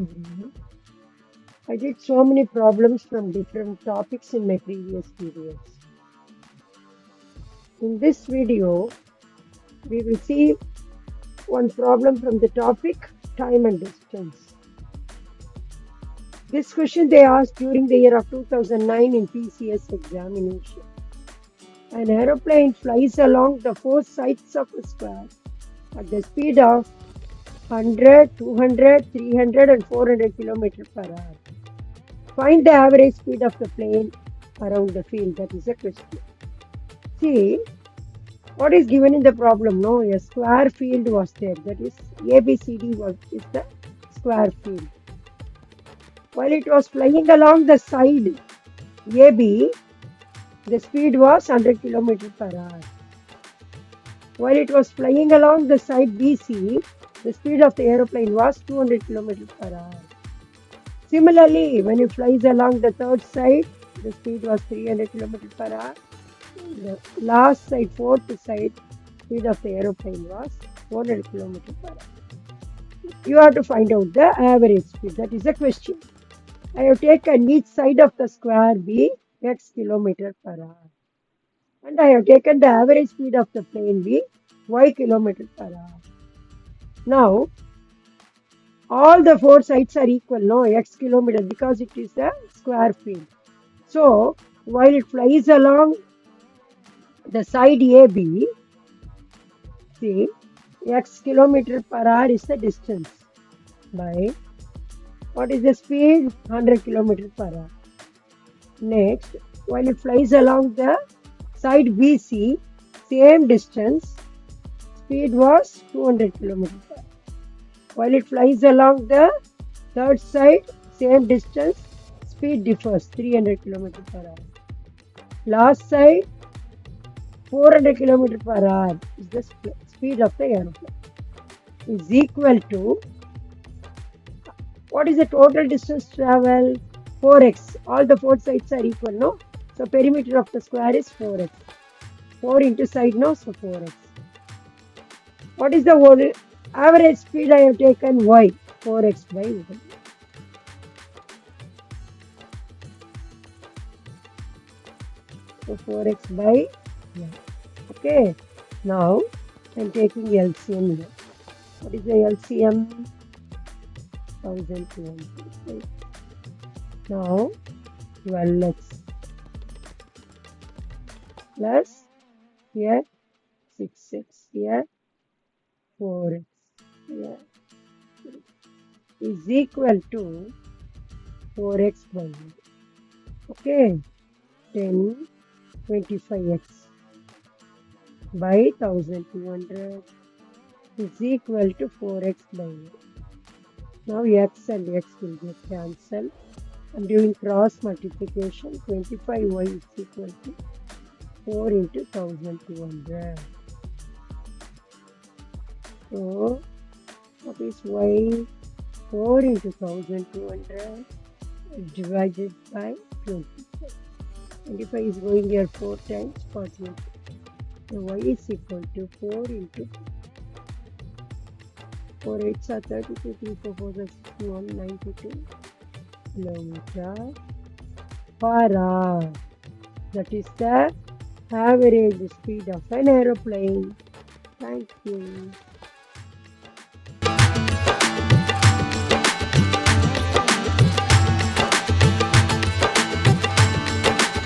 everyone. I did so many problems from different topics in my previous videos. In this video, we will see one problem from the topic time and distance. This question they asked during the year of 2009 in PCS examination. An aeroplane flies along the four sides of a square at the speed of 100, 200, 300 and 400 km per hour. Find the average speed of the plane around the field. That is a question. See, what is given in the problem? No, a square field was there. That is ABCD is the square field. While it was flying along the side AB, the speed was 100 km per hour. While it was flying along the side BC, the speed of the aeroplane was 200 km per hour. Similarly, when it flies along the third side, the speed was 300 km per hour. The last side, fourth side, speed of the aeroplane was 400 km per hour. You have to find out the average speed. That is the question. I have taken each side of the square be x km per hour. And I have taken the average speed of the plane be y km per hour. Now, all the four sides are equal, no, x kilometers, because it is a square field. So, while it flies along the side AB, see, x km per hour is the distance by what is the speed? 100 km per hour. Next, while it flies along the side BC, same distance, speed was 200 km per hour. While it flies along the third side, same distance, speed differs 300 km per hour. Last side, 400 km per hour is the speed of the aeroplane. Is equal to, what is the total distance travel? 4x. All the four sides are equal, no? So perimeter of the square is 4x. 4 into side, no? So 4x. What is the average speed I have taken? Y. 4x by y. So 4x by y. Okay. Now I am taking LCM here. What is the LCM? 1200. Now 12x plus here 6x here 4x here is equal to 4x by y. Okay, 10 25x by 1200 is equal to 4x by y. Now x and x will get cancelled. I'm doing cross multiplication. 25y is equal to 4 into 1200. So, what is y? 4 into 1200 divided by 25. 25 is going here 4 times, 48. So, y is equal to 4 into 4 8s are 32, 3 4 4 is 192 km per hour. That is the average speed of an aeroplane. Thank you.